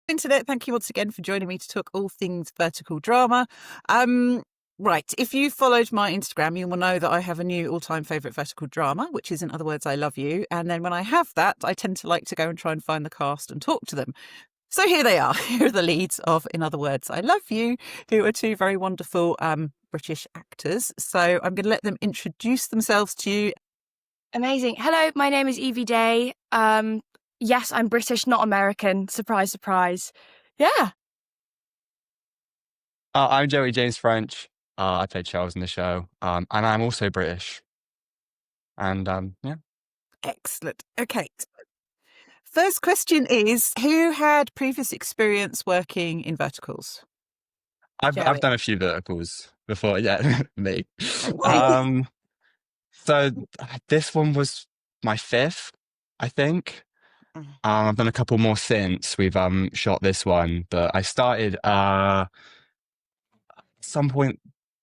Internet, thank you once again for joining me to talk all things vertical drama. Right, if you followed my Instagram, you will know that I have a new all-time favourite vertical drama, which is In Other Words, I Love You. And then when I have that, I tend to like to go and try and find the cast and talk to them. So here they are. Here are the leads of In Other Words, I Love You, who are two very wonderful British actors. So I'm going to let them introduce themselves to you. Amazing. Hello, my name is Evie Day. Yes, I'm British, not American. Surprise, surprise. Yeah. I'm Joey James French. I played Charles in the show, and I'm also British. And yeah, Excellent. Okay. First question is, who had previous experience working in verticals? I've Joey. done a few verticals before. Yeah, me. Okay. So this one was my fifth, I think. I've done a couple more since we've shot this one, but I started some point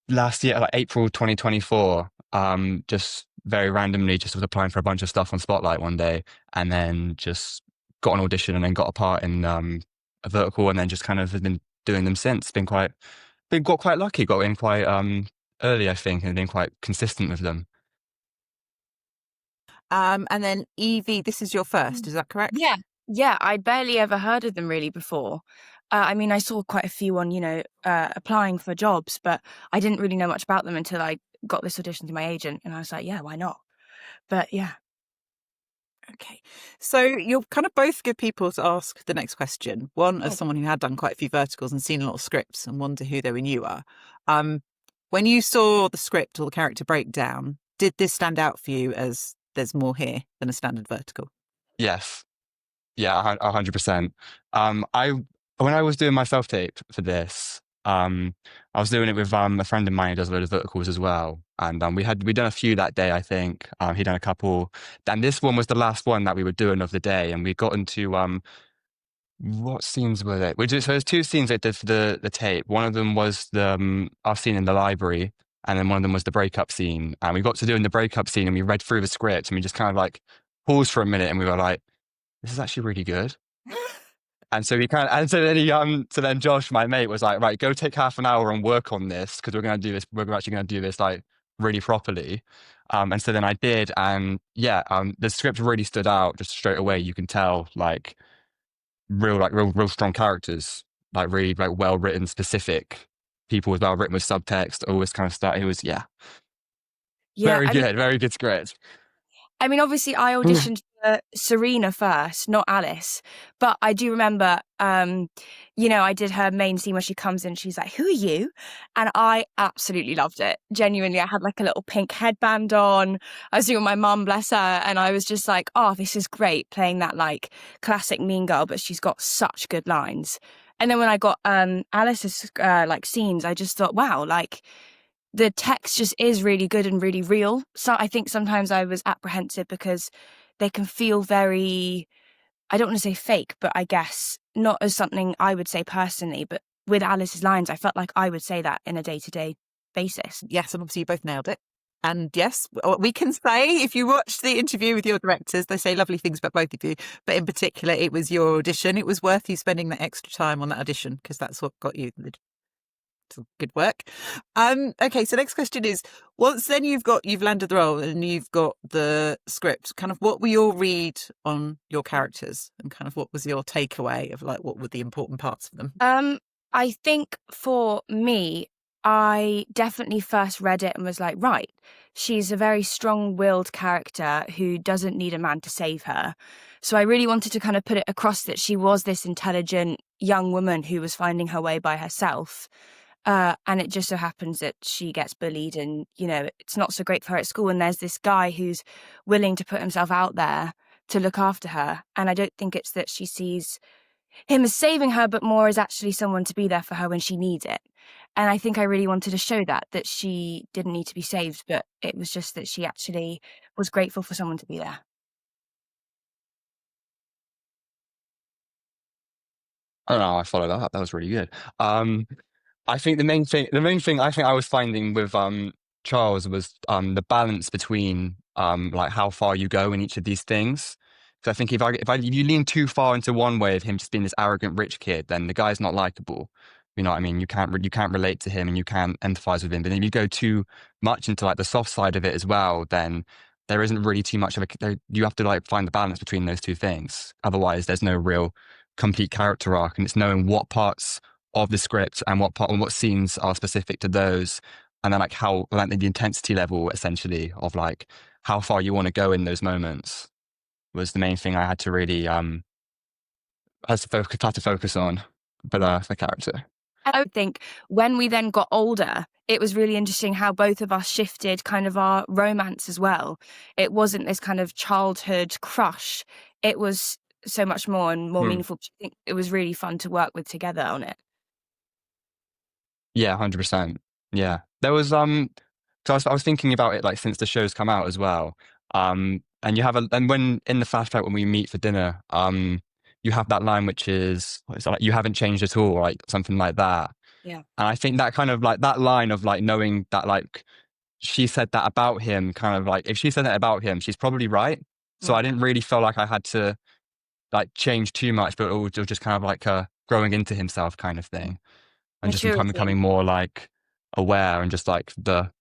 last year, like April 2024. Just very randomly, just was applying for a bunch of stuff on Spotlight one day, and then just got an audition, and then got a part in a vertical, and then just kind of have been doing them since. Got quite lucky, got in quite early, I think, and been quite consistent with them. And then Evie, this is your first, is that correct? Yeah, I'd barely ever heard of them really before. I mean, I saw quite a few on, applying for jobs, but I didn't really know much about them until I got this audition to my agent, and I was like, yeah, why not? But yeah. Okay. So you're kind of both good people to ask the next question. One, as someone who had done quite a few verticals and seen a lot of scripts and wonder who they were you are. When you saw the script or the character breakdown, did this stand out for you as there's more here than a standard vertical? Yes, yeah, 100%. I When I was doing my self tape for this, I was doing it with a friend of mine who does a load of verticals as well, and we'd done a few that day. I think he'd done a couple, and this one was the last one that we were doing of the day, and we got into what scenes were they? So there's two scenes that did for the tape. One of them was our scene in the library, and then one of them was the breakup scene. And we got to doing the breakup scene, and we read through the script, and we just kind of like paused for a minute, and we were like, "This is actually really good." And so and so then so then Josh, my mate, was like, "Right, go take half an hour and work on this because we're going to do this. We're actually going to do this like really properly." And so then I did, and yeah, the script really stood out just straight away. You can tell like real strong characters, like really like well written, specific people as well written with subtext, all this kind of stuff. It was Yeah. very good script. I mean, obviously, I auditioned for Serena first, not Alice. But I do remember, I did her main scene where she comes in. She's like, "Who are you?" And I absolutely loved it. Genuinely, I had like a little pink headband on. I was doing my mum, bless her, and I was just like, "Oh, this is great." Playing that like classic mean girl, but she's got such good lines. And then when I got Alice's like scenes, I just thought, wow, like the text just is really good and really real. So I think sometimes I was apprehensive because they can feel very, I don't want to say fake, but I guess not as something I would say personally, but with Alice's lines, I felt like I would say that in a day-to-day basis. Yes, and obviously you both nailed it. And yes, we can say, if you watch the interview with your directors, they say lovely things about both of you. But in particular, it was your audition. It was worth you spending that extra time on that audition because that's what got you the good work. Okay, so next question is, once then you've landed the role and you've got the script, kind of what were your read on your characters and kind of what was your takeaway of like what were the important parts of them? I think for me, I definitely first read it and was like, right, she's a very strong-willed character who doesn't need a man to save her. So I really wanted to kind of put it across that she was this intelligent young woman who was finding her way by herself. And it just so happens that she gets bullied and, it's not so great for her at school. And there's this guy who's willing to put himself out there to look after her. And I don't think it's that she sees him as saving her, but more as actually someone to be there for her when she needs it. And I think I really wanted to show that she didn't need to be saved, but it was just that she actually was grateful for someone to be there. I don't know. I followed that up. That was really good. I think the main thing I think I was finding with Charles was the balance between like how far you go in each of these things. So I think if you lean too far into one way of him just being this arrogant rich kid, then the guy's not likable. You know what I mean? You can't relate to him and you can't empathize with him. But then if you go too much into like the soft side of it as well, then there isn't really too much of you have to like find the balance between those two things. Otherwise, there's no real complete character arc, and it's knowing what parts of the script and what scenes are specific to those, and then like how like the intensity level essentially of like how far you want to go in those moments was the main thing I had to really had to focus on for the character. I would think when we then got older, it was really interesting how both of us shifted kind of our romance as well. It wasn't this kind of childhood crush. It was so much more and more meaningful. I think it was really fun to work with together on it. Yeah, 100%. Yeah, there was so I was thinking about it like since the show's come out as well. And you have and when in the flashback when we meet for dinner, you have that line which is what is it, like you haven't changed at all, like something like that. Yeah. And I think that kind of like that line of like knowing that like she said that about him, kind of like if she said that about him, she's probably right. So I didn't really feel like I had to like change too much, but it was just kind of like growing into himself kind of thing, and just becoming more like aware and just like the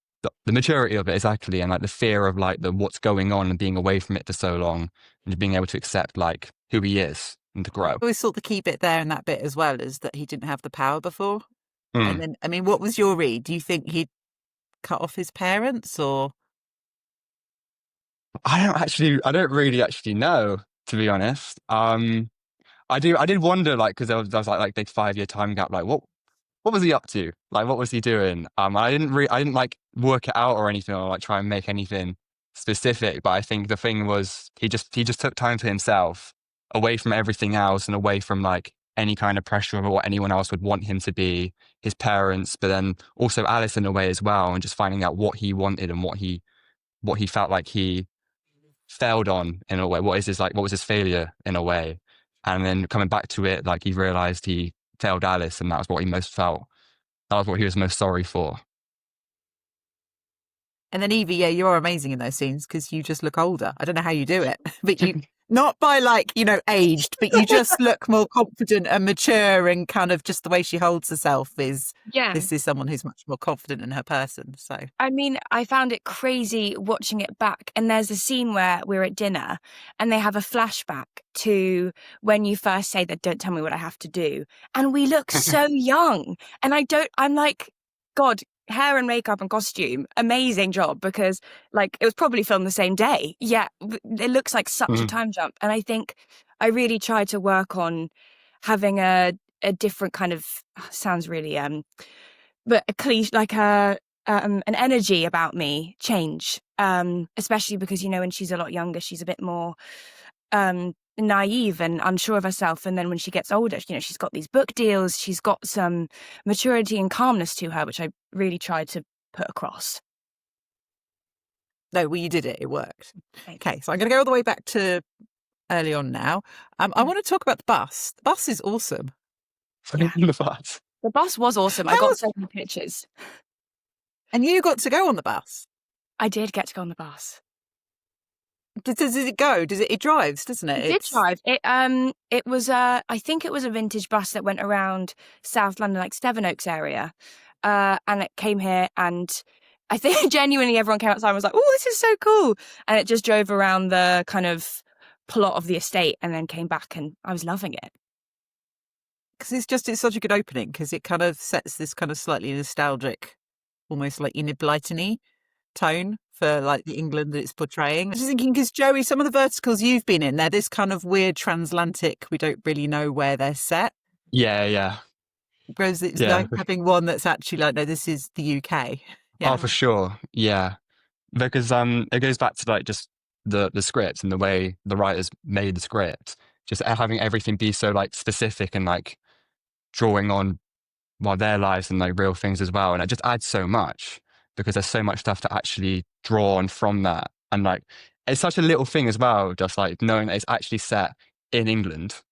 maturity of it exactly, and like the fear of like the what's going on and being away from it for so long, and being able to accept like who he is and to grow. I always thought the key bit there in that bit as well is that he didn't have the power before. Mm. And then, I mean, what was your read? Do you think he'd cut off his parents, or? I don't really actually know, to be honest. I did wonder, like, because there was like big 5-year time gap. Like, what was he up to? Like, what was he doing? I didn't like work it out or anything, or like try and make anything specific. But I think the thing was he just took time for himself, away from everything else, and away from like any kind of pressure of what anyone else would want him to be, his parents, but then also Alice in a way as well, and just finding out what he wanted and what he felt like he failed on in a way. What was his failure in a way? And then coming back to it, like he realized he failed Alice, and that was what he most felt. That was what he was most sorry for. And then Evie, yeah, you're amazing in those scenes because you just look older. I don't know how you do it, but you not by like, you know, aged, but you just look more confident and mature, and kind of just the way she holds herself is, this is someone who's much more confident in her person. So, I mean, I found it crazy watching it back. And there's a scene where we're at dinner and they have a flashback to when you first say that, don't tell me what I have to do. And we look so young. And I'm like, God, hair and makeup and costume, amazing job, because like it was probably filmed the same day. Yeah, it looks like such a time jump. And I think I really tried to work on having a different kind of, sounds really but a cliche, like an energy about me change, especially because, you know, when she's a lot younger, she's a bit more naive and unsure of herself. And then when she gets older, you know, she's got these book deals, she's got some maturity and calmness to her, which I really tried to put across. No, well, you did it. It worked. Okay, so I'm going to go all the way back to early on now. I want to talk about the bus. The bus is awesome. Yeah. The bus was awesome. I got so many pictures. And you got to go on the bus? I did get to go on the bus. Does it go? It drives, doesn't it? It did drive. It was I think it was a vintage bus that went around South London, like Sevenoaks area. And it came here, and I think genuinely everyone came outside and was like, oh, this is so cool. And it just drove around the kind of plot of the estate and then came back, and I was loving it. Because it's such a good opening, because it kind of sets this kind of slightly nostalgic, almost like Enid Blyton-y tone for like the England that it's portraying. I was just thinking, because Joey, some of the verticals you've been in, they're this kind of weird transatlantic, we don't really know where they're set. Yeah. Whereas it's like having one that's actually like, no, this is the UK. Yeah. Oh, for sure. Yeah. Because it goes back to like just the script and the way the writers made the script, just having everything be so like specific and like drawing on their lives and like real things as well. And it just adds so much, because there's so much stuff to actually draw on from that. And like, it's such a little thing as well, just like knowing that it's actually set in England,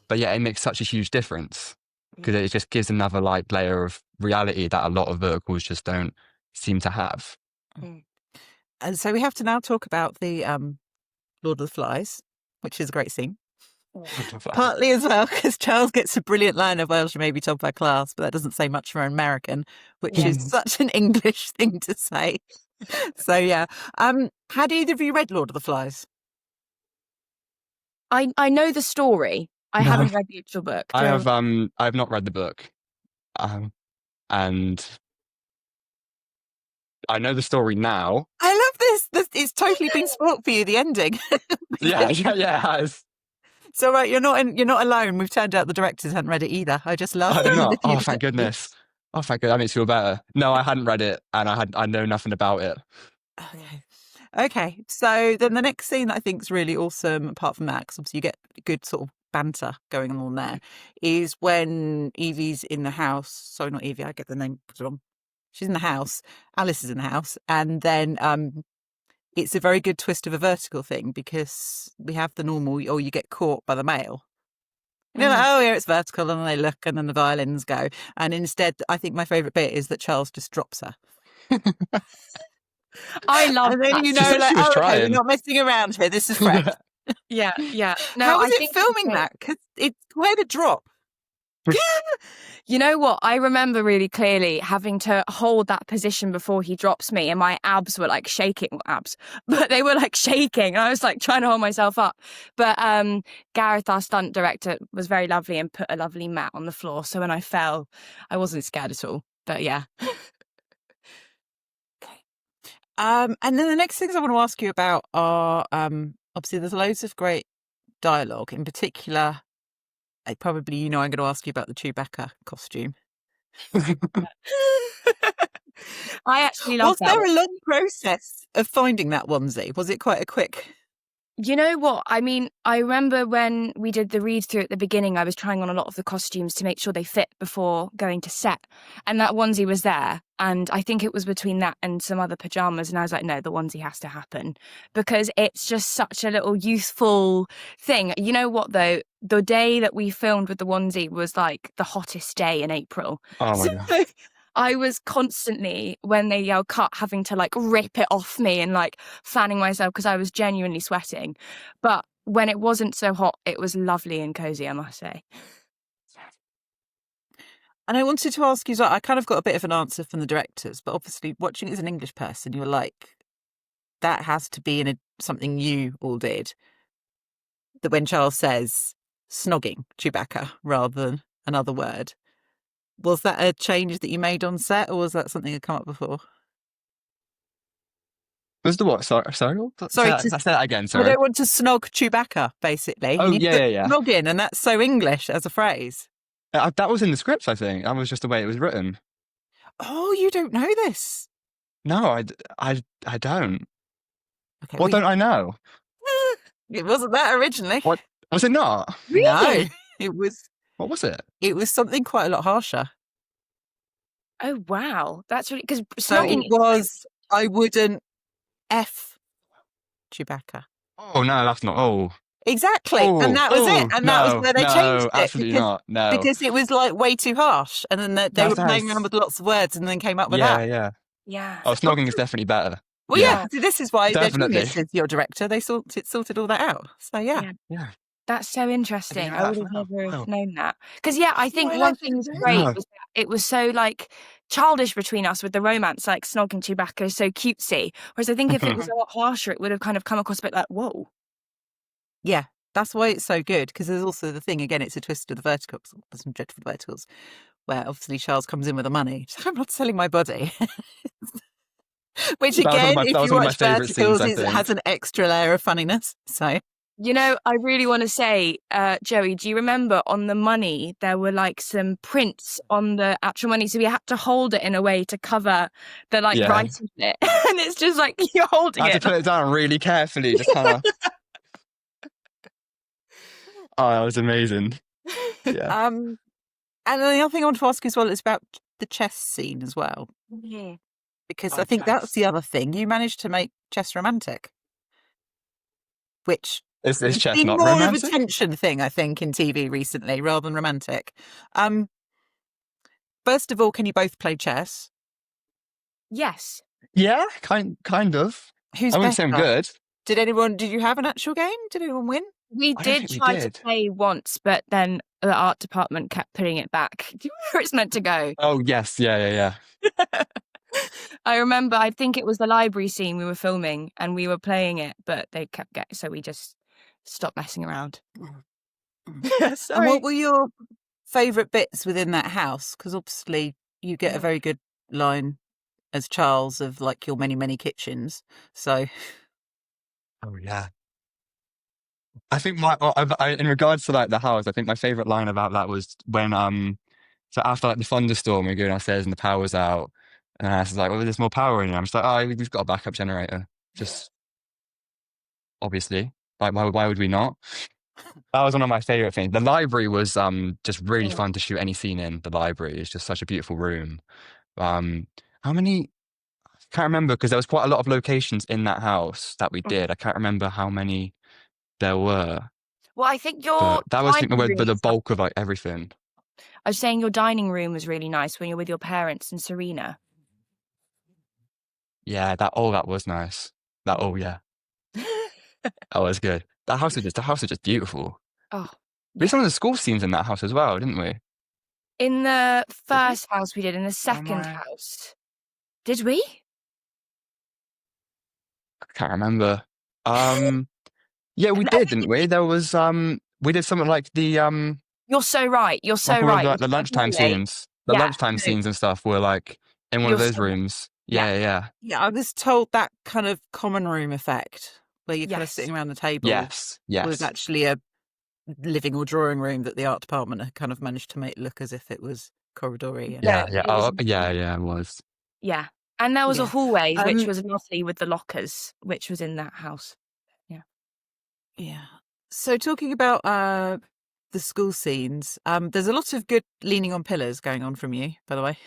but yeah, it makes such a huge difference, because it just gives another like layer of reality that a lot of verticals just don't seem to have. And so we have to now talk about the Lord of the Flies. which is a great scene. Wonderful. Partly as well because Charles gets a brilliant line of, well, she may be top of her class, but that doesn't say much for an American, which is such an English thing to say. So, yeah. Had either of you read Lord of the Flies? I know the story. I No. haven't read the actual book. I have not read the book. And I know the story now. I love this. It's totally been spoilt for you, the ending. Yeah, it has. So you're not alone. We've turned out the directors hadn't read it either. I just love Oh, not. that Oh, thank goodness. Oh, thank goodness. That makes me feel better. No, I hadn't read it, and I know nothing about it. Okay. So then the next scene that I think is really awesome, apart from that, because obviously you get good sort of banter going on there, is when Evie's in the house. Sorry, not Evie. I get the name wrong. She's in the house. Alice is in the house, and then it's a very good twist of a vertical thing because we have the normal, or you get caught by the mail. And you're like, oh, yeah, it's vertical. And then they look and then the violins go. And instead, I think my favourite bit is that Charles just drops her. I love And then that. you She know, said like, she was okay, we're trying. not messing around here. This is fresh. Yeah. No, How was I it think filming that? Because it's quite a drop. You know what? I remember really clearly having to hold that position before he drops me, and my abs were like shaking. Well, abs, but they were like shaking. And I was like trying to hold myself up. But Gareth, our stunt director, was very lovely and put a lovely mat on the floor. So when I fell, I wasn't scared at all. But yeah. And then the next things I want to ask you about are obviously there's loads of great dialogue. In particular, probably I'm going to ask you about the Chewbacca costume. I actually love that. Was there a long process of finding that onesie? Was it quite a quick? You know what? I mean, I remember when we did the read through at the beginning, I was trying on a lot of the costumes to make sure they fit before going to set. And that onesie was there. And I think it was between that and some other pajamas. And I was like, no, the onesie has to happen because it's just such a little youthful thing. You know what, though? The day that we filmed with the onesie was like the hottest day in April. Oh, my God. I was constantly, when they yelled cut, having to like rip it off me and like fanning myself because I was genuinely sweating. But when it wasn't so hot, it was lovely and cozy, I must say. And I wanted to ask you, so I kind of got a bit of an answer from the directors, but obviously watching it as an English person, you were like, that has to be something you all did. That when Charles says snogging Chewbacca rather than another word. Was that a change that you made on set, or was that something that come up before? Was the what? Sorry. Say that again. Sorry. I don't want to snog Chewbacca, basically. Oh, You need to put yeah. snogging, and that's so English as a phrase. That was in the script, I think. That was just the way it was written. Oh, you don't know this? No, I don't. Okay, What don't I know? It wasn't that originally. What was it not? Really? No, it was. What was it? It was something quite a lot harsher. Oh, wow. That's really, because So snogging it was, I wouldn't F Chewbacca. Oh, no, that's not. Oh. Exactly. And that was it. And that was where they changed it. Absolutely not. No. Because it was like way too harsh. And then they were playing around with lots of words and then came up with that. Yeah. Oh, snogging is definitely better. Well, yeah. This is why Definitely. Genius is your director. They sorted all that out. So, yeah. That's so interesting. I would have never known that. Because, I think I one love thing was it. great was that it was so, like, childish between us with the romance, like, snogging Chewbacca is so cutesy. Whereas I think if it was a lot harsher, it would have kind of come across a bit like, whoa. Yeah, that's why it's so good. Because there's also the thing, again, it's a twist of the verticals. There's some dreadful verticals where obviously Charles comes in with the money. I'm not selling my body. Which, again, if you watch verticals, it has an extra layer of funniness. So... You know, I really want to say, Joey, do you remember on the money, there were like some prints on the actual money. So we had to hold it in a way to cover the writing bit. And it's just like, you're holding it. I had to put it down really carefully. Just kind of. Oh, that was amazing. Yeah. And then the other thing I want to ask as well is about the chess scene as well. Yeah. Because I think that's the other thing. You managed to make chess romantic. Which... Is this chess not more romantic? Of a tension thing, I think, in TV recently, rather than romantic. First of all, can you both play chess? Yes. Yeah, kind of. Who's I wouldn't better? say I'm good. Did you have an actual game? Did anyone win? We I don't did think we try to did. play once, but then the art department kept putting it back where it's meant to go. Oh yes, yeah. I remember, I think it was the library scene we were filming and we were playing it, but they kept getting, so we just stopped messing around. And Sorry. what were your favourite bits within that house? Because obviously you get a very good line as Charles of like your many, many kitchens. So Oh yeah. I think in regards to like the house, I think my favorite line about that was when so after like the thunderstorm, we're going downstairs and the power's out, and I was like, "Well, there's more power in here." I'm just like, "Oh, we've got a backup generator." Just obviously, like why would we not? That was one of my favorite things. The library was just really fun to shoot any scene in. The library is just such a beautiful room. How many? I can't remember because there was quite a lot of locations in that house that we did. I can't remember how many there were. Well, I think your But that was dining room, the bulk of like everything. I was saying your dining room was really nice when you're with your parents and Serena. Yeah, that was nice. Yeah, that was good. The house was just beautiful. Oh, We did yeah. some of the school scenes in that house as well, didn't we? In the Did we? first house we did, in the Am second I? house. Did we? I can't remember. Yeah, we did, didn't we? There was we did something like the You're so right. You're so like one of right. the, In like, the the lunchtime hallway. scenes. The Yeah. lunchtime No, scenes and stuff were like in one of you're those so right. rooms. Yeah. Yeah. yeah, I was told that kind of common room effect where you're kind of Yes. sitting around the table Yes. was actually a living or drawing room that the art department had kind of managed to make look as if it was corridory. And No, Yeah. it was Oh, yeah, it was. yeah. And there was a yeah. hallway which was lovely with the lockers, which was in that house. Yeah. Yeah. So talking about the school scenes, there's a lot of good leaning on pillars going on from you, by the way.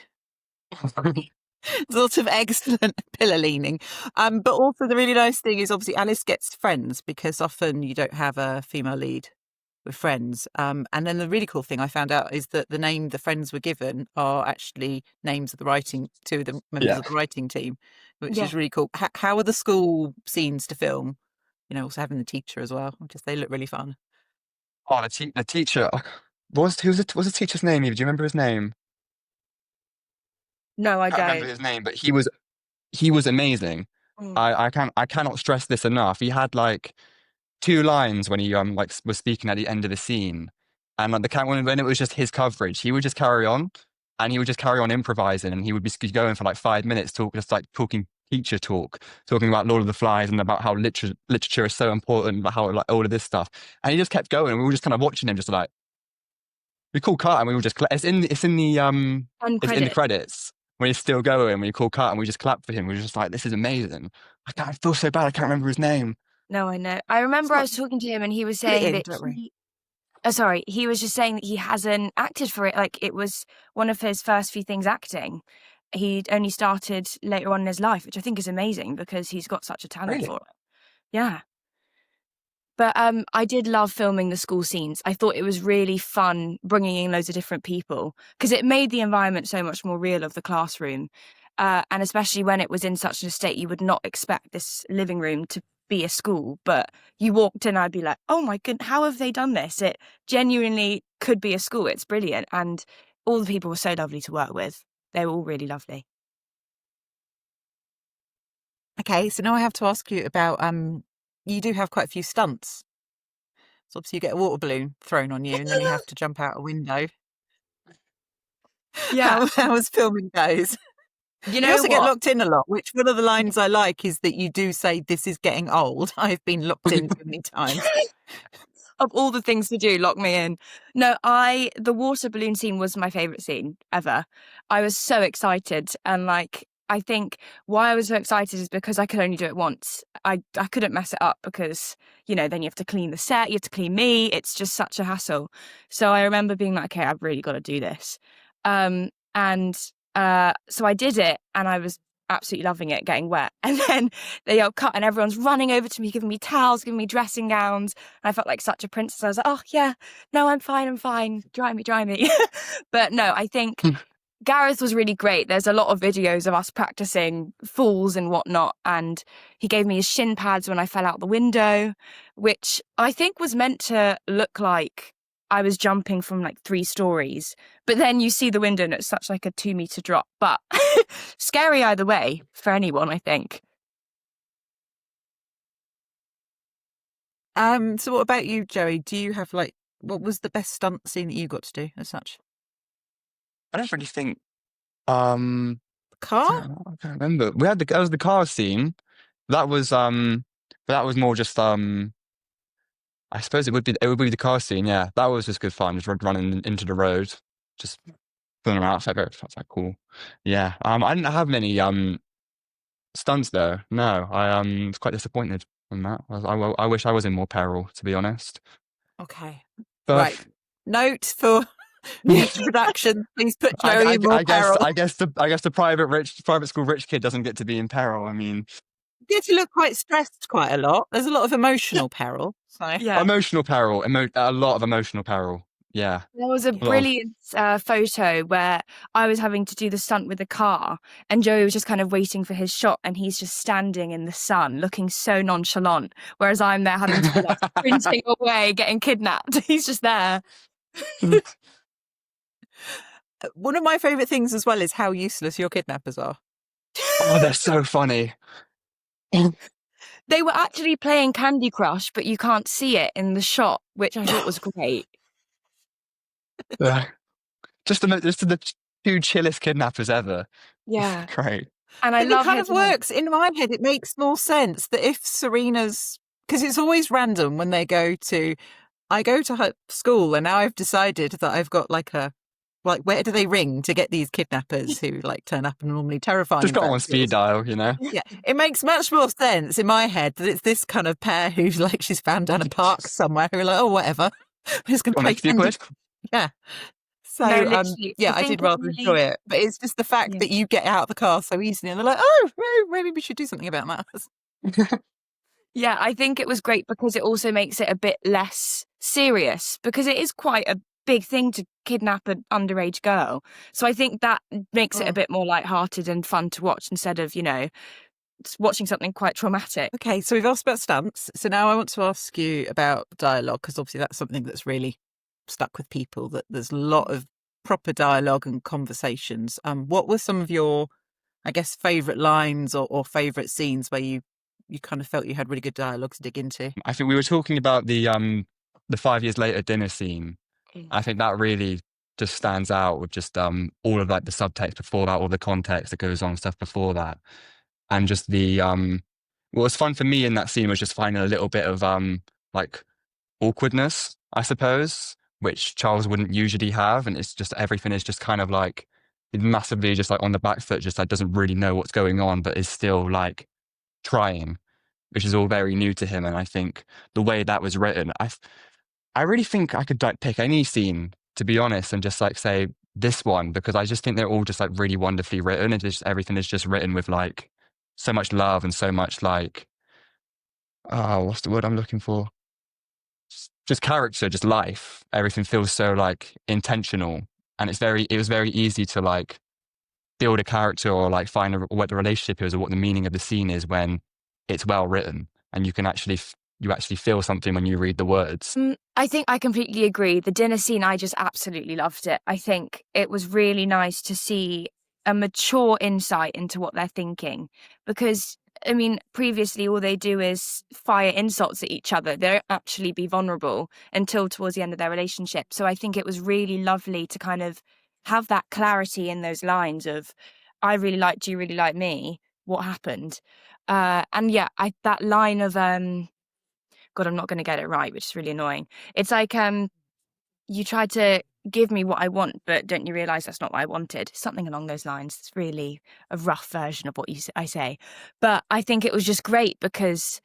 There's lots of excellent pillar leaning. But also the really nice thing is obviously Alice gets friends because often you don't have a female lead with friends. And then the really cool thing I found out is that the name the friends were given are actually names of two of the members of the writing team, which is really cool. How are the school scenes to film? You know, also having the teacher as well. They look really fun. Oh, the teacher who's the teacher's name? Eve? Do you remember his name? No, I I can't remember don't. his name, but he was amazing. I cannot stress this enough. He had like two lines when he like was speaking at the end of the scene, and like when it was just his coverage, he would just carry on, and he would just carry on improvising, and he would be going for like 5 minutes, talking teacher talk, talking about Lord of the Flies and about how literature is so important, about how like all of this stuff, and he just kept going, and we were just kind of watching him, just like we call cut, and we were just it's in the it's in the credits when he's still going, when you call cut, and we just clap for him. We were just like, this is amazing. I feel so bad. I can't remember his name. No, I know. I remember I was talking to him and he was saying that he was just saying that he hasn't acted for it. Like it was one of his first few things acting. He'd only started later on in his life, which I think is amazing because he's got such a talent for it. Yeah. But I did love filming the school scenes. I thought it was really fun bringing in loads of different people because it made the environment so much more real of the classroom. And especially when it was in such a state, you would not expect this living room to be a school. But you walked in, I'd be like, oh my goodness, how have they done this? It genuinely could be a school. It's brilliant. And all the people were so lovely to work with. They were all really lovely. Okay, so now I have to ask you about you do have quite a few stunts. So obviously you get a water balloon thrown on you and then you have to jump out a window. Yeah. How was filming those? You know You also what? get locked in a lot, which one of the lines I like is that you do say, this is getting old. I've been locked in so many times. Of all the things to do, lock me in. No, the water balloon scene was my favourite scene ever. I was so excited, and like I think why I was so excited is because I could only do it once. I couldn't mess it up because, you know, then you have to clean the set, you have to clean me. It's just such a hassle. So I remember being like, okay, I've really got to do this. So I did it and I was absolutely loving it, getting wet. And then they all cut and everyone's running over to me, giving me towels, giving me dressing gowns. And I felt like such a princess. I was like, oh yeah, no, I'm fine. Dry me. But no, I think Gareth was really great. There's a lot of videos of us practicing falls and whatnot, and he gave me his shin pads when I fell out the window, which I think was meant to look like I was jumping from like 3 stories. But then you see the window and it's such like a 2-meter drop. But scary either way for anyone, I think. So what about you, Joey? Do you have like, what was the best stunt scene that you got to do as such? I don't really think. I Car? can't remember. That was the car scene. That was more just I suppose it would be the car scene. Yeah, that was just good fun. Just running into the road, just pulling them out. That's quite cool. Yeah. I didn't have many stunts though. No, I was quite disappointed on that. I wish I was in more peril, to be honest. Okay. But Right. Note for future production, please put Joey in more peril. I guess the private school rich kid doesn't get to be in peril. I mean, You get to look quite stressed quite a lot. There's a lot of emotional peril. So Yeah. emotional peril, a lot of emotional peril. Yeah. There was a brilliant photo where I was having to do the stunt with the car, and Joey was just kind of waiting for his shot, and he's just standing in the sun looking so nonchalant, whereas I'm there having to be like sprinting away, getting kidnapped. He's just there. one of my favourite things as well is how useless your kidnappers are. Oh, they're so funny. They were actually playing Candy Crush, but you can't see it in the shot, which I thought was great. Just the 2 chillest kidnappers ever. Yeah. Great. And I But love it kind of works. In my head, it makes more sense that if Serena's, because it's always random when they go to, I go to her school and now I've decided that I've got like where do they ring to get these kidnappers who like turn up and are normally terrifying? Just got on speed dial, you know? Yeah, it makes much more sense in my head that it's this kind of pair who's like, she's found down a park somewhere who are like, oh, whatever. We're just going to play Candy. Yeah. So, No, literally, yeah, I did rather enjoy it. But it's just the fact that you get out of the car so easily and they're like, oh, maybe we should do something about that. Yeah, I think it was great because it also makes it a bit less serious, because it is quite a big thing to kidnap an underage girl. So I think that makes it a bit more lighthearted and fun to watch instead of, watching something quite traumatic. Okay, so we've asked about stunts. So now I want to ask you about dialogue, because obviously that's something that's really stuck with people, that there's a lot of proper dialogue and conversations. What were some of your, I guess, favourite lines or favourite scenes where you kind of felt you had really good dialogue to dig into? I think we were talking about the 5 years later dinner scene. I think that really just stands out with just all of like the subtext before that, all the context that goes on, stuff before that, and just the what was fun for me in that scene was just finding a little bit of like awkwardness, I suppose, which Charles wouldn't usually have, and it's just everything is just kind of like massively just like on the back foot, just like doesn't really know what's going on, but is still like trying, which is all very new to him. And I think the way that was written, I really think I could like pick any scene, to be honest, and just like say this one, because I just think they're all just like really wonderfully written. And just everything is just written with like so much love and so much like, what's the word I'm looking for? Just character, just life. Everything feels so like intentional, and it was very easy to like build a character or like find what the relationship is or what the meaning of the scene is when it's well written, and you can actually feel something when you read the words. I think I completely agree. The dinner scene, I just absolutely loved it. I think it was really nice to see a mature insight into what they're thinking, because I mean, previously all they do is fire insults at each other. They don't actually be vulnerable until towards the end of their relationship. So I think it was really lovely to kind of have that clarity in those lines of, I really liked you, really like me. What happened? And yeah, that line of God, I'm not going to get it right, which is really annoying. It's like, you try to give me what I want, but don't you realise that's not what I wanted? Something along those lines. It's really a rough version of what I say. But I think it was just great because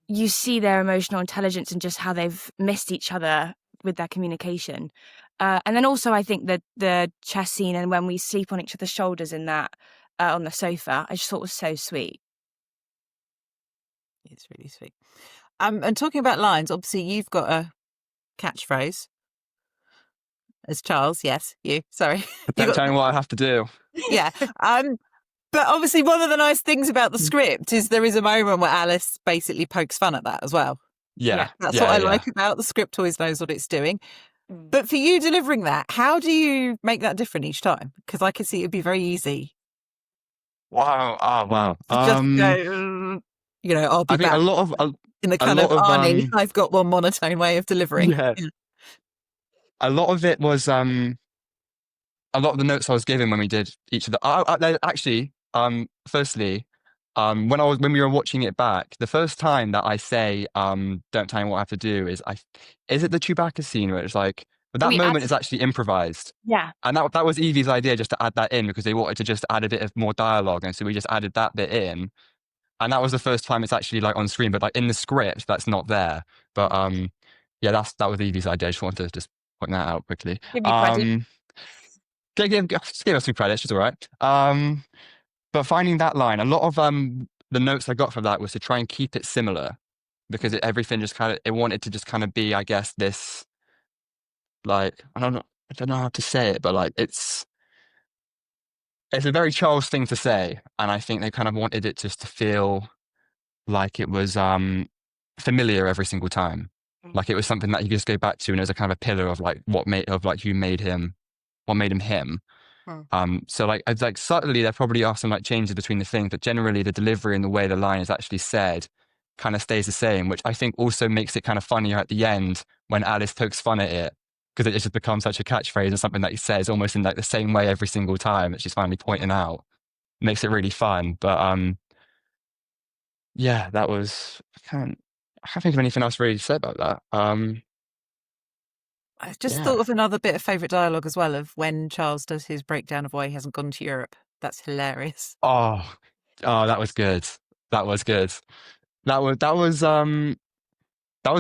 you see their emotional intelligence and just how they've missed each other with their communication. And then also I think that the chess scene and when we sleep on each other's shoulders in that, on the sofa, I just thought was so sweet. It's really sweet. And talking about lines, obviously you've got a catchphrase. as Charles. Yes, you. Sorry. Don't tell me what I have to do. Yeah. But obviously, one of the nice things about the script is there is a moment where Alice basically pokes fun at that as well. Yeah. That's what I like about the script, always knows what it's doing. But for you delivering that, how do you make that different each time? Because I can see it'd be very easy. Wow. Oh, wow. To just go, I'll be I think back. a lot of In the kind of Arnie, I've got one monotone way of delivering. Yeah. A lot of it was a lot of the notes I was given when we did each of the actually firstly when we were watching it back, the first time that I say don't tell me what I have to do is it the Chewbacca scene where it's like, but that moment is actually improvised. Yeah. And that was Evie's idea, just to add that in because they wanted to just add a bit of more dialogue, and so we just added that bit in. And that was the first time it's actually like on screen, but like in the script that's not there. But yeah, that was Evie's idea. I just wanted to just point that out quickly. Give me credit. Give us some credit, she's all right. But finding that line, a lot of the notes I got from that was to try and keep it similar, because everything just kind of, it wanted to just kind of be, I guess, this, like, I don't know how to say it, but like it's a very Charles thing to say, and I think they kind of wanted it just to feel like it was familiar every single time, like it was something that you just go back to, and it was a kind of a pillar of like what made him him. So like it's like subtly there probably are some like changes between the things, but generally the delivery and the way the line is actually said kind of stays the same, which I think also makes it kind of funnier at the end when Alice pokes fun at it, because it just becomes such a catchphrase and something that he says almost in like the same way every single time that she's finally pointing out. Makes it really fun. But yeah, that was, I can't think of anything else really to say about that. I just thought of another bit of favourite dialogue as well, of when Charles does his breakdown of why he hasn't gone to Europe. That's hilarious. Oh, that was good. That was good. That was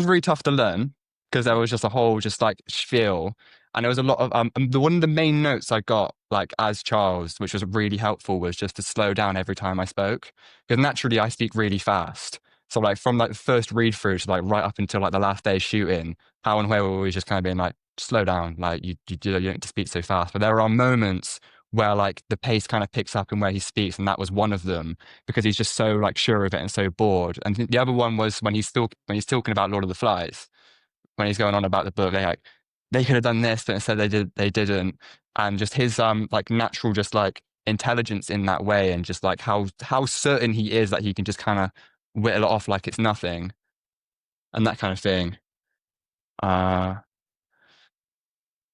really tough to learn, because there was just a whole just like spiel, and there was a lot of one of the main notes I got like as Charles, which was really helpful, was just to slow down every time I spoke, because naturally I speak really fast. So like from like the first read through to like right up until like the last day shooting, Hal and Wei were always just kind of being like, slow down, like you don't need to speak so fast. But there are moments where like the pace kind of picks up in where he speaks, and that was one of them, because he's just so like sure of it and so bored. And the other one was when he's talking about Lord of the Flies, when he's going on about the book. They could have done this, but instead they didn't. And just his like natural just like intelligence in that way, and just like how certain he is that he can just kind of whittle it off like it's nothing, and that kind of thing.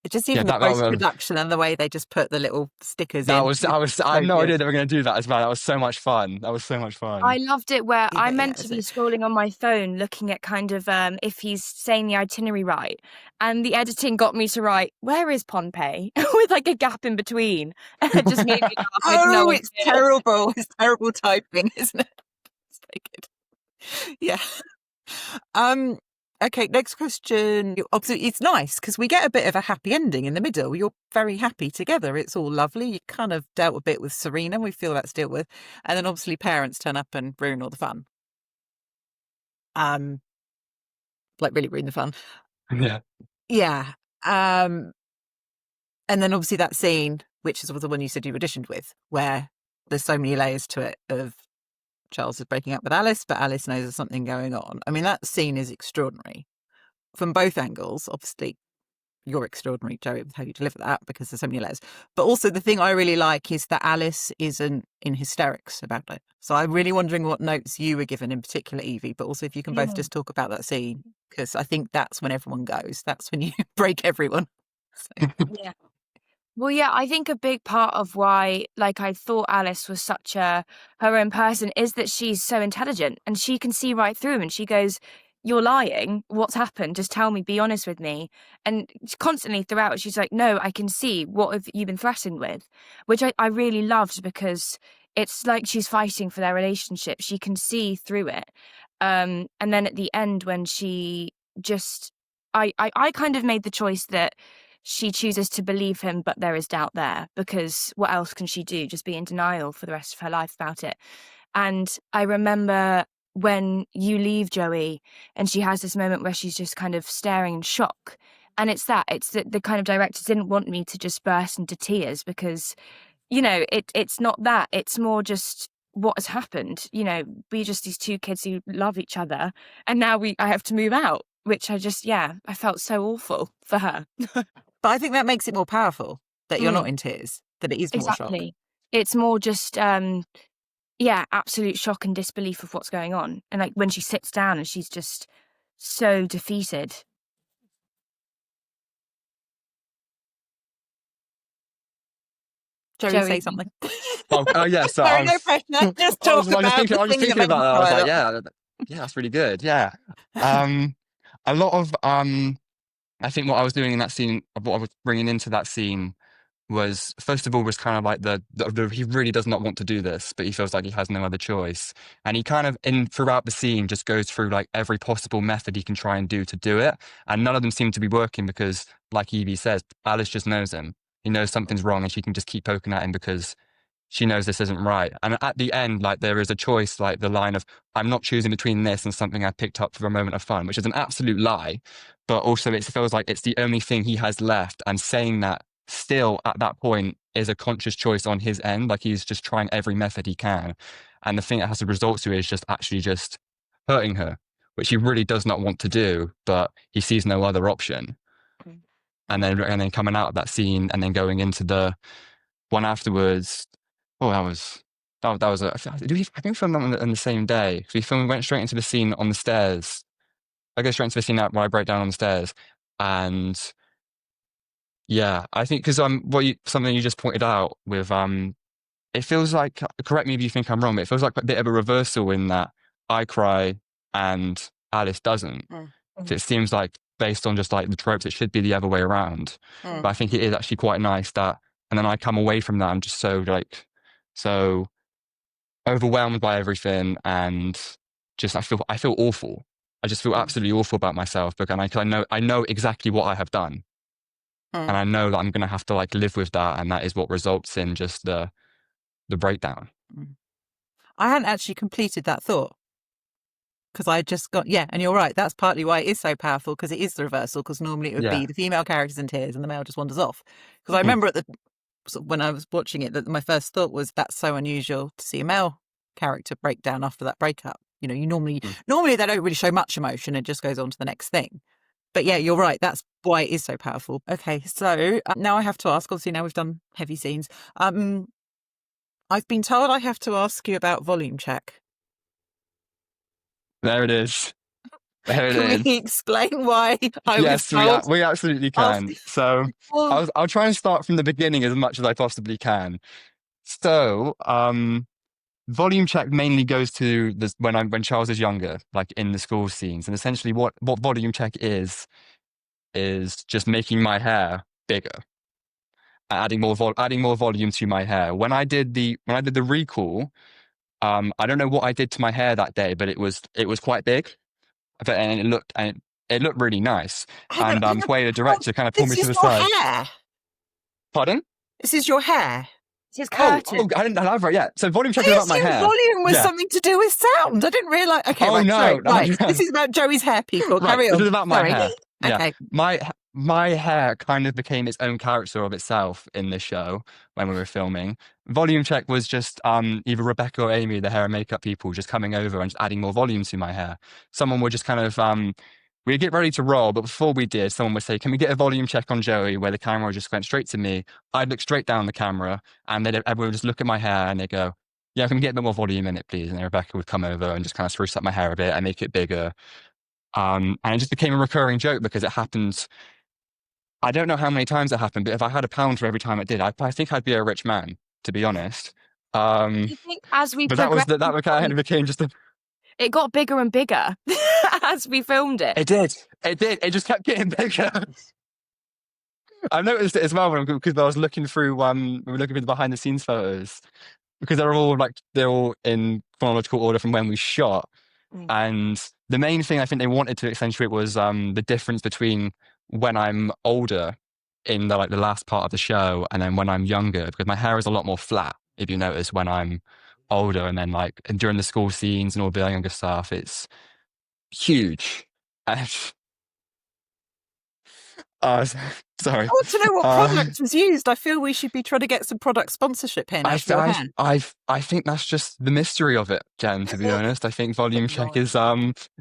Just even the post-production and the way they just put the little stickers in. I had no idea they were going to do that as well. That was so much fun. I loved it where I meant to be scrolling on my phone looking at kind of if he's saying the itinerary right, and the editing got me to write, where is Pohnpei? With like a gap in between. And it just made me laugh. It's terrible. It's terrible typing, isn't it? It's very good. Yeah. Okay, next question. Obviously, it's nice because we get a bit of a happy ending in the middle. You're very happy together. It's all lovely. You kind of dealt a bit with Serena. We feel that's dealt with. And then obviously parents turn up and ruin all the fun. Like really ruin the fun. Yeah. Yeah. And then obviously that scene, which is the one you said you auditioned with, where there's so many layers to it of Charles is breaking up with Alice, but Alice knows there's something going on. I mean, that scene is extraordinary from both angles. Obviously, you're extraordinary, Joey, with how you deliver that, because there's so many layers. But also the thing I really like is that Alice isn't in hysterics about it. So I'm really wondering what notes you were given, in particular, Evie, but also if you can both just talk about that scene, because I think that's when everyone goes. That's when you break everyone. So. Yeah. Well, yeah, I think a big part of why, like, I thought Alice was such her own person is that she's so intelligent and she can see right through him, and she goes, you're lying. What's happened? Just tell me, be honest with me. And constantly throughout, she's like, no, I can see. What have you been threatened with? Which I really loved, because it's like she's fighting for their relationship. She can see through it. And then at the end, when she just, I kind of made the choice that she chooses to believe him, but there is doubt there, because what else can she do? Just be in denial for the rest of her life about it. And I remember when you leave Joey and she has this moment where she's just kind of staring in shock, And it's that the kind of director didn't want me to just burst into tears because, you know, it's not that. It's more just what has happened. You know, we're just these two kids who love each other, and now I have to move out, which I felt so awful for her. But I think that makes it more powerful that you're not in tears, that it is more shock. Exactly. It's more just absolute shock and disbelief of what's going on. And like when she sits down and she's just so defeated. Joey, say something. Yeah, so Sorry, no pressure. Just talk about I was thinking about that. I was like, yeah, that's really good. Yeah. A lot of I think what I was doing in that scene, what I was bringing into that scene was, first of all, was kind of like he really does not want to do this, but he feels like he has no other choice. And he kind of, throughout the scene, just goes through like every possible method he can try and do to do it. And none of them seem to be working because, like Evie says, Alice just knows him. He knows something's wrong and she can just keep poking at him because she knows this isn't right. And at the end, like, there is a choice, like the line of, I'm not choosing between this and something I picked up for a moment of fun, which is an absolute lie. But also it feels like it's the only thing he has left. And saying that still at that point is a conscious choice on his end. Like, he's just trying every method he can. And the thing it has to result to is just actually just hurting her, which he really does not want to do, but he sees no other option. And then coming out of that scene and then going into the one afterwards. Oh, that was I think we filmed that on the same day. We went straight into the scene on the stairs. I go straight into the scene where I break down on the stairs. And yeah, I think because something you just pointed out with it feels like, correct me if you think I'm wrong, but it feels like a bit of a reversal in that I cry and Alice doesn't. So it seems like, based on just like the tropes, it should be the other way around. But I think it is actually quite nice that, and then I come away from that, I'm just so overwhelmed by everything, and just I feel awful. I just feel absolutely awful about myself, because I know exactly what I have done, and I know that I'm going to have to like live with that, and that is what results in just the breakdown. I hadn't actually completed that thought, because I just got, and you're right, that's partly why it is so powerful, because it is the reversal, because normally it would be the female character's in tears and the male just wanders off. Because I remember when I was watching it, that my first thought was, that's so unusual to see a male character break down after that breakup. You know, you normally they don't really show much emotion, it just goes on to the next thing. But yeah, you're right, that's why it is so powerful. Okay, so now I have to ask, obviously now we've done heavy scenes, I've been told I have to ask you about volume check. There it is. Can we explain why I was told? Yes, we absolutely can. So I'll try and start from the beginning as much as I possibly can. So volume check mainly goes to when Charles is younger, like in the school scenes. And essentially what volume check is just making my hair bigger, adding more volume to my hair. When I did the recall, I don't know what I did to my hair that day, but it was quite big. And it looked really nice. And Wade, the director, kind of pulled me to the side. This is your hair? Pardon? This is your hair? It's his curtain. Oh, I didn't elaborate yet. So volume check is about my hair. Volume was something to do with sound. I didn't realise. Okay, right. This is about Joey's hair, people. Carry on. This is about my hair. Okay. My hair kind of became its own character of itself in this show when we were filming. Volume check was just either Rebecca or Amy, the hair and makeup people, just coming over and just adding more volume to my hair. Someone would just kind of we'd get ready to roll, but before we did, someone would say, "Can we get a volume check on Joey?" Where the camera just went straight to me. I'd look straight down the camera, and everyone would just look at my hair and they go, "Yeah, can we get a bit more volume in it, please?" And then Rebecca would come over and just kind of spruce up my hair a bit and make it bigger. And it just became a recurring joke because it happened. I don't know how many times it happened, but if I had £1 for every time it did, I think I'd be a rich man, to be honest. I think as we but that kind of became just it got bigger and bigger as we filmed it. It did. It just kept getting bigger. I noticed it as well because I was looking through we were looking through the behind the scenes photos, because they're all in chronological order from when we shot. And the main thing I think they wanted to accentuate was the difference between when I'm older in the last part of the show and then when I'm younger, because my hair is a lot more flat, if you notice, when I'm older, and then and during the school scenes and all the younger stuff, it's huge. Sorry. I want to know what Uh, product was used. I feel we should be trying to get some product sponsorship here now for your hair. I think that's just the mystery of it, Jen, to be honest. I think Volume Check is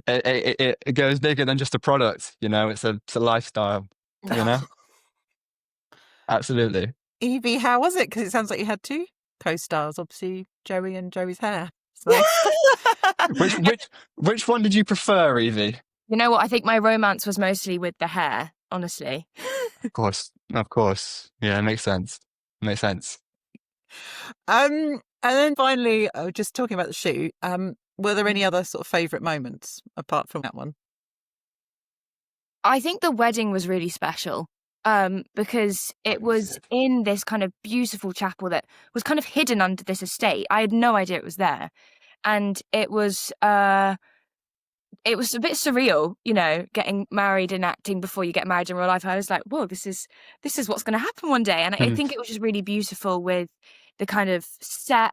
it goes bigger than just a product, you know, it's a lifestyle, you know? Absolutely. Evie, how was it? Because it sounds like you had two co-stars, obviously Joey and Joey's hair. So Which one did you prefer, Evie? You know what? I think my romance was mostly with the hair, honestly. Of course. Yeah, it makes sense. Makes sense. and then finally, just talking about the shoot, were there any other sort of favourite moments apart from that one? I think the wedding was really special because it was in this kind of beautiful chapel that was kind of hidden under this estate. I had no idea it was there. And it was a bit surreal, you know, getting married and acting before you get married in real life. I was like, whoa, this is what's going to happen one day. And I think it was just really beautiful with the kind of set.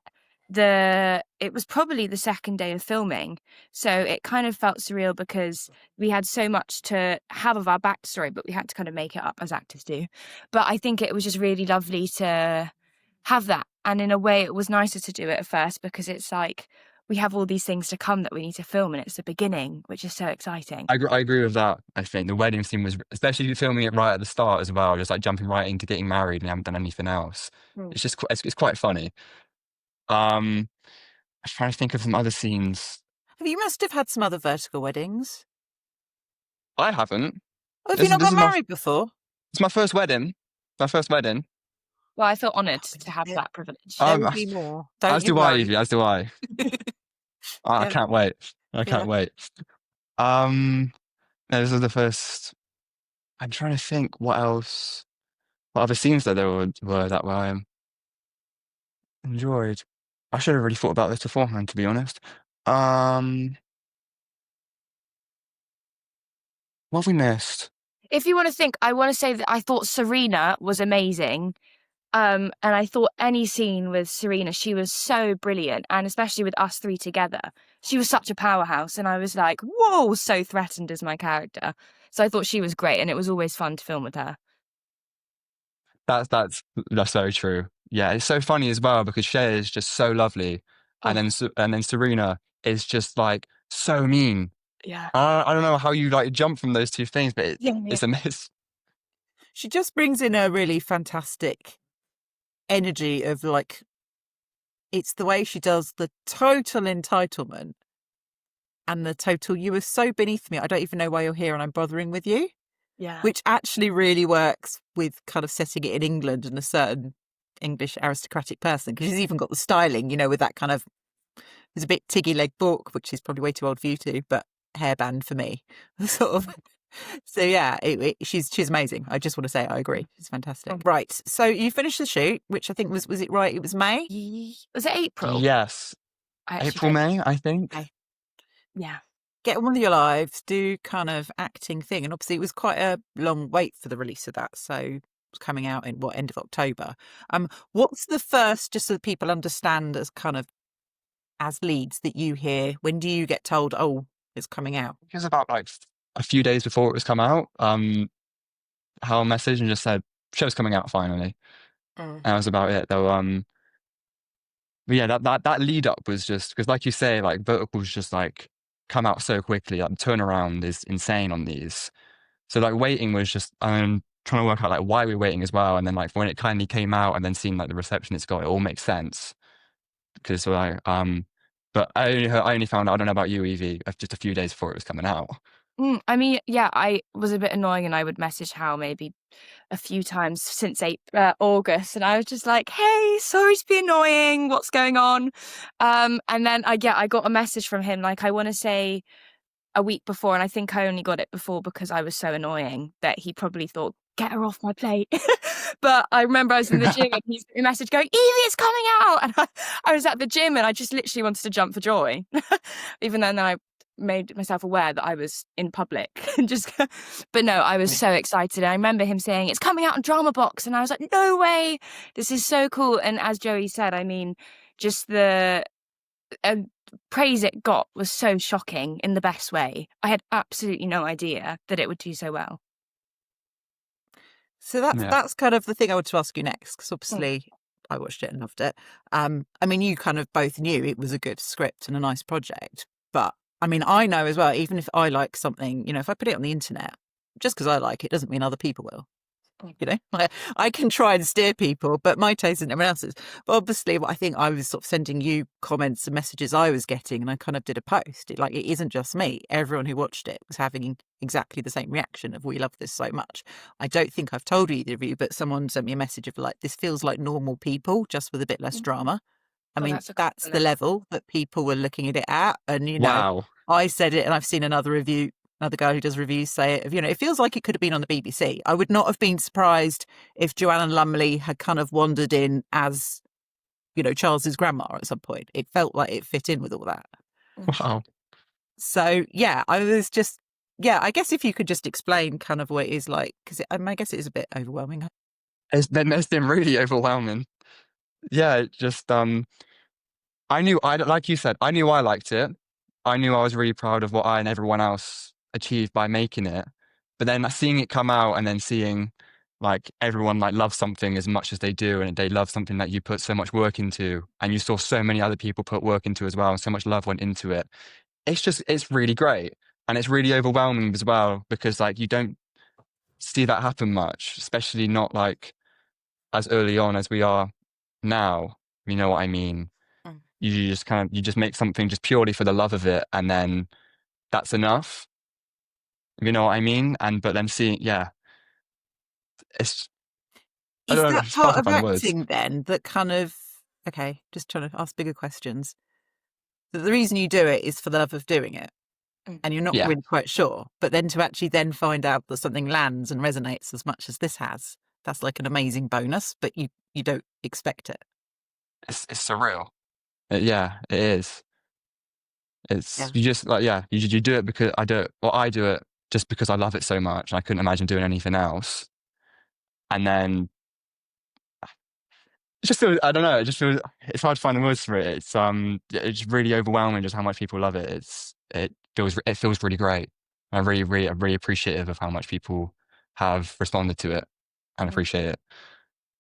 It was probably the second day of filming, so it kind of felt surreal because we had so much to have of our backstory, but we had to kind of make it up as actors do. But I think it was just really lovely to have that, and in a way it was nicer to do it at first because it's like we have all these things to come that we need to film, and it's the beginning, which is so exciting. I agree with that. I think the wedding scene was, especially filming it right at the start as well, just like jumping right into getting married and you haven't done anything else. It's just it's quite funny. I'm trying to think of some other scenes. You must have had some other vertical weddings. I haven't. Oh, have you not got married before? It's my first wedding. My first wedding. Well, I feel honoured to have that privilege. There will be more. As do I, Evie. As do I. I can't wait. I can't wait. Those are the first. I'm trying to think what else. What other scenes that there were that I enjoyed. I should have really thought about this beforehand, to be honest. What have we missed? If you want to think, I want to say that I thought Serena was amazing. And I thought any scene with Serena, she was so brilliant. And especially with us three together, she was such a powerhouse. And I was like, whoa, so threatened as my character. So I thought she was great. And it was always fun to film with her. That's very true. Yeah, it's so funny as well because Shay is just so lovely. And then Serena is just like so mean. Yeah. I don't know how you like jump from those two things, but it's a mess. She just brings in a really fantastic energy of like, it's the way she does the total entitlement and the total, you are so beneath me, I don't even know why you're here and I'm bothering with you. Yeah. Which actually really works with kind of setting it in England and a certain English aristocratic person, because she's even got the styling, you know, with that kind of, there's a bit tiggy leg book, which is probably way too old for you two, but hairband for me. Sort of. So yeah, she's amazing. I just want to say I agree. She's fantastic. Right. So you finished the shoot, which I think was it right? It was May? Was it April? Yes. April, May, I think. Okay. Yeah. Get on with your lives, do kind of acting thing. And obviously it was quite a long wait for the release of that. So it was coming out in end of October. What's the first, just so that people understand as kind of as leads that you hear, when do you get told, oh, it's coming out? It was about like a few days before it was come out. Hal messaged and just said, show's coming out finally. And that was about it though. But yeah, that lead up was just, because like you say, like verticals just like come out so quickly, like the turnaround is insane on these. So like waiting was just, trying to work out like why we're waiting as well. And then like when it kindly came out and then seeing like the reception it's got, it all makes sense. Because like, but I only found out, I don't know about you, Evie, just a few days before it was coming out. I mean, yeah, I was a bit annoying and I would message Hal maybe a few times since August. And I was just like, hey, sorry to be annoying. What's going on? And then I got a message from him, like, I want to say a week before. And I think I only got it before because I was so annoying that he probably thought, get her off my plate. But I remember I was in the gym and he sent me a message going, Evie, it's coming out. And I was at the gym and I just literally wanted to jump for joy. Even then I made myself aware that I was in public. But no, I was so excited. I remember him saying, it's coming out on Drama Box. And I was like, no way. This is so cool. And as Joey said, I mean, just the praise it got was so shocking in the best way. I had absolutely no idea that it would do so well. So Yeah. that's kind of the thing I wanted to ask you next, because obviously I watched it and loved it. I mean, you kind of both knew it was a good script and a nice project, but I mean, I know as well, even if I like something, if I put it on the internet, just because I like it doesn't mean other people will. I can try and steer people, but my taste isn't everyone else's. But obviously, I think I was sort of sending you comments and messages I was getting, and I kind of did a post. It isn't just me. Everyone who watched it was having exactly the same reaction of, we love this so much. I don't think I've told either of you, but someone sent me a message of this feels like normal people, just with a bit less drama. I mean, that's the level that people were looking at it at. And, Wow. I said it, and I've seen another guy who does reviews say it, it feels like it could have been on the BBC. I would not have been surprised if Joanna Lumley had kind of wandered in as, Charles's grandma at some point. It felt like it fit in with all that. Wow. So, yeah, I was just, I guess if you could just explain kind of what it is like, because I guess it is a bit overwhelming. It's been really overwhelming. Yeah, just like you said, I knew I liked it. I knew I was really proud of what I and everyone else achieved by making it. But then seeing it come out and then seeing everyone love something as much as they do, and they love something that you put so much work into, and you saw so many other people put work into as well, and so much love went into it. It's really great. And it's really overwhelming as well, because you don't see that happen much, especially not as early on as we are now. You know what I mean? You just make something just purely for the love of it, and then that's enough. You know what I mean? But then seeing, it's I Is don't know, that it's hard part to of find words. acting then that kind of, okay, just trying to ask bigger questions, that the reason you do it is for the love of doing it, and you're not Yeah, really quite sure, but then to actually then find out that something lands and resonates as much as this has, that's like an amazing bonus, but you don't expect it. it's surreal. Yeah, it is. Yeah. It's you just you do it because I do it just because I love it so much. I couldn't imagine doing anything else. And then it just feels, I don't know, it just feels, it's hard to find the words for it. It's really overwhelming just how much people love it. It feels really great. I'm really appreciative of how much people have responded to it and appreciate it.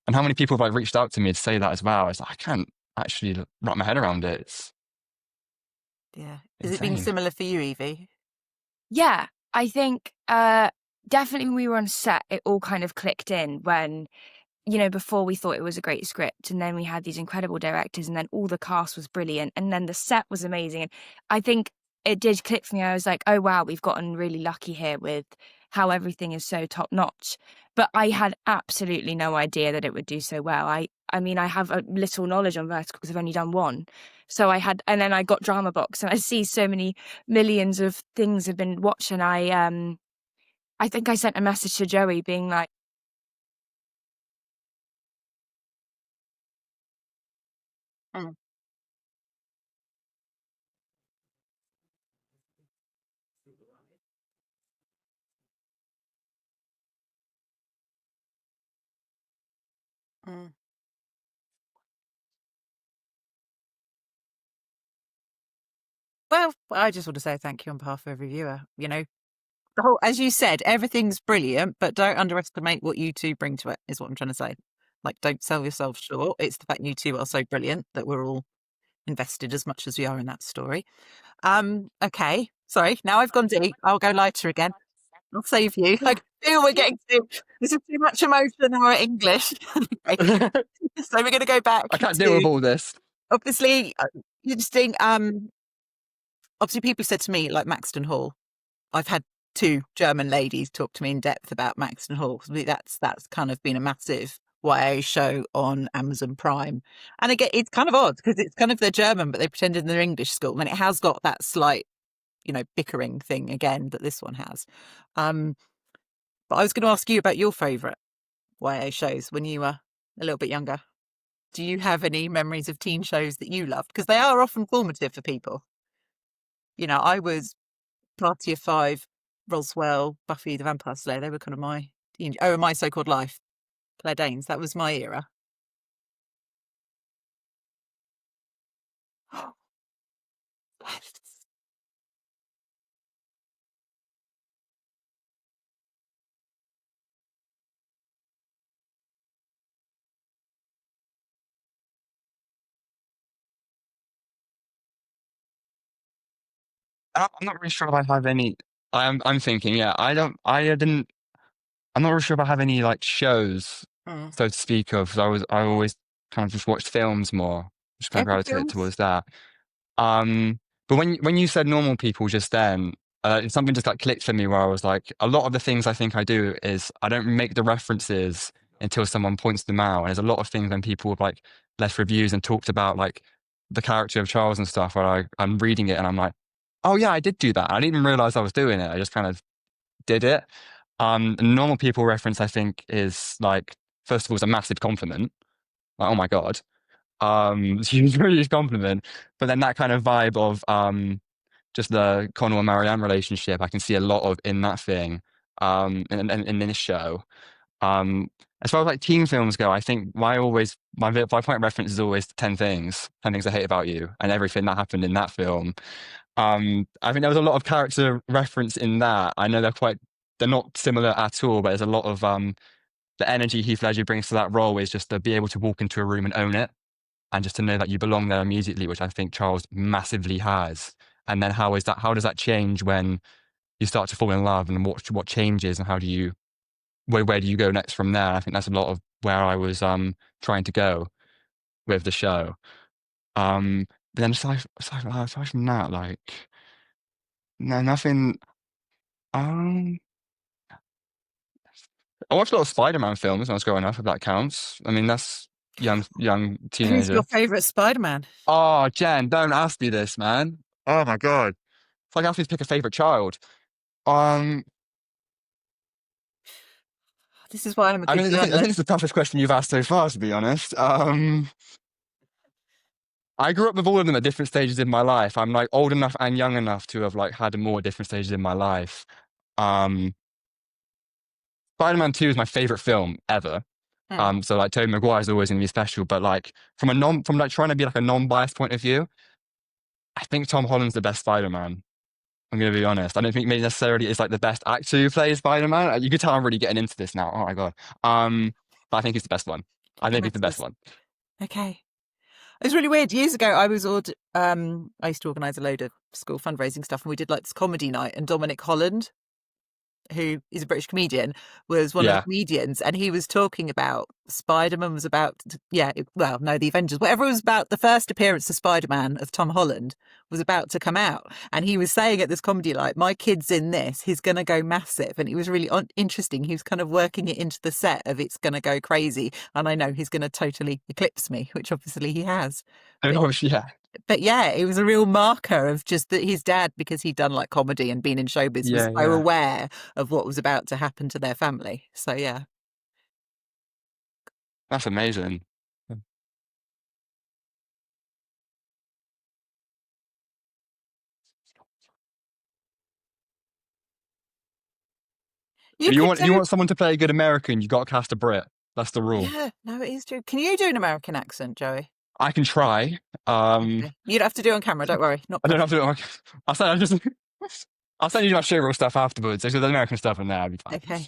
And how many people have reached out to me to say that as well. It's I can't actually wrap my head around it. It's Yeah. Has it been insane. similar for you, Evie? Yeah, I think definitely when we were on set, it all kind of clicked in when, before we thought it was a great script, and then we had these incredible directors, and then all the cast was brilliant, and then the set was amazing. And I think it did click for me. I was like, oh wow, we've gotten really lucky here with how everything is so top notch. But I had absolutely no idea that it would do so well. I mean, I have a little knowledge on vertical because I've only done one. So and then I got Drama Box, and I see so many millions of things have been watched, and I think I sent a message to Joey being like, Mm. Mm. Well, I just want to say thank you on behalf of every viewer. The whole, as you said, everything's brilliant, but don't underestimate what you two bring to it, is what I'm trying to say. Don't sell yourself short. It's the fact you two are so brilliant that we're all invested as much as we are in that story. Okay. Sorry. Now I've gone deep. I'll go lighter again. I'll save you. I feel we're getting this is too much emotion in our English. Okay. I So we're going to go back can't deal with to, all this. obviously, interesting. Obviously, people said to me, like Maxton Hall. I've had two German ladies talk to me in depth about Maxton Hall. That's kind of been a massive YA show on Amazon Prime. And again, it's kind of odd because it's kind of they're German, but they pretended they're English school, and it has got that slight, bickering thing again that this one has. But I was going to ask you about your favourite YA shows when you were a little bit younger. Do you have any memories of teen shows that you loved? Because they are often formative for people. I was Party of Five, Roswell, Buffy the Vampire Slayer. They were kind of my My So-Called Life, Claire Danes. That was my era. Yes. I'm not really sure if I have any. I'm thinking, yeah. I didn't. I'm not really sure if I have any like shows, Mm. so to speak of. 'Cause I always kind of just watched films more, just kind of Ever gravitated films? towards that. But when you said normal people just then, something just like clicked for me where I was like, a lot of the things I think I do is I don't make the references until someone points them out. And there's a lot of things when people have like left reviews and talked about like the character of Charles and stuff where I'm reading it and I'm like, oh yeah, I did do that. I didn't even realize I was doing it. I just kind of did it. Normal people reference I think is like, first of all, it's a massive compliment. Like, oh my God. It's a huge compliment. But then that kind of vibe of just the Connell and Marianne relationship, I can see a lot of in that thing, in this show. Um, as far as like teen films go, I think my point of reference is always 10 Things I Hate About You, and everything that happened in that film. I think there was a lot of character reference in that. I know they're not similar at all, but there's a lot of the energy Heath Ledger brings to that role is just to be able to walk into a room and own it and just to know that you belong there immediately, which I think Charles massively has. And then how does that change when you start to fall in love and what changes and where do you go next from there? I think that's a lot of where I was trying to go with the show. But then aside from that, like no, nothing. Um, I watched a lot of Spider-Man films when I was growing up, if that counts. I mean, that's young Who's your teenager. favourite Spider-Man? Oh, Jen, don't ask me this, man. Oh my God. It's like asking me to pick a favorite child. Um, This is why I'm a I good mean, I think it's journalist. the toughest question you've asked so far, to be honest. I grew up with all of them at different stages in my life. I'm like old enough and young enough to have like had more different stages in my life. Um, Spider-Man 2 is my favorite film ever. Hmm. So like Tobey Maguire is always gonna be special, but like from like trying to be like a non-biased point of view, I think Tom Holland's the best Spider-Man. I'm gonna be honest. I don't think maybe necessarily is like the best actor who plays Spider-Man. You can tell I'm really getting into this now. Oh my God. But I think he's the best one. I It think he's the best matters. one. Okay. It was really weird. Years ago, I used to organise a load of school fundraising stuff, and we did like this comedy night. And Dominic Holland, who is a British comedian, was one of the Yeah. comedians, and he was talking about Spider-Man was about, well, no, the Avengers, whatever was about the first appearance of Spider-Man of Tom Holland was about to come out, and he was saying at this comedy like, my kid's in this, he's going to go massive, and it was really interesting. He was kind of working it into the set of it's going to go crazy, and I know he's going to totally eclipse me, which obviously he has. I mean, But obviously, yeah. but yeah, it was a real marker of just that his dad, because he'd done like comedy and been in showbiz, was Yeah, so yeah. aware of what was about to happen to their family. So yeah. That's amazing. You could You do, want someone to play a good American, you got to cast a Brit. That's the rule. yeah, no, it is true. Can you do an American accent, Joey? I can try. Okay. You don't have to do it on camera, don't worry. Not I don't have perfect. to. I just. I'll send you my showreel stuff afterwards. There's the American stuff in there. I'll be fine. Okay.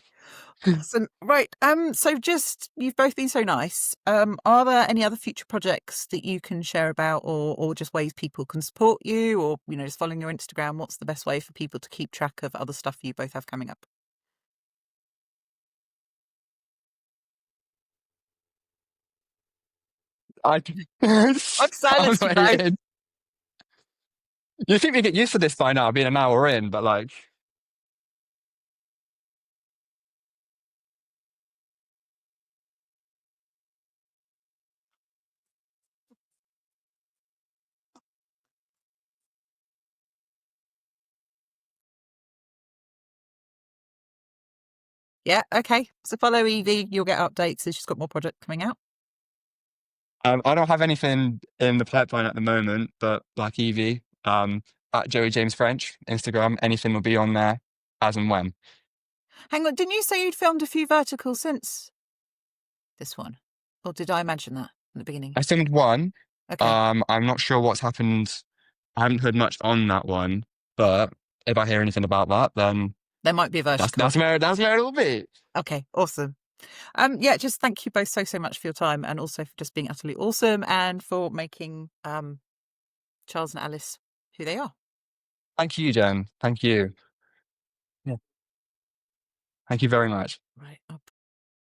Awesome. Right. So just you've both been so nice. Are there any other future projects that you can share about or just ways people can support you or, just following your Instagram? What's the best way for people to keep track of other stuff you both have coming up? I. I've I'm silenced you both. waiting. You think we get used to this by now, being an hour in, but like. Yeah, okay. So follow Evie. You'll get updates as she's got more projects coming out. I don't have anything in the pipeline at the moment, but like Evie, at Joey James French, Instagram, anything will be on there as and when. Hang on, didn't you say you'd filmed a few verticals since this one? Or did I imagine that at the beginning? I filmed one. Okay. I'm not sure what's happened. I haven't heard much on that one, but if I hear anything about that, then There might be a vertical. that's where it will be. Okay, awesome. Yeah, just thank you both so much for your time and also for just being utterly awesome and for making Charles and Alice who they are. Thank you, Jen. Thank you. Yeah. Thank you very much. Right.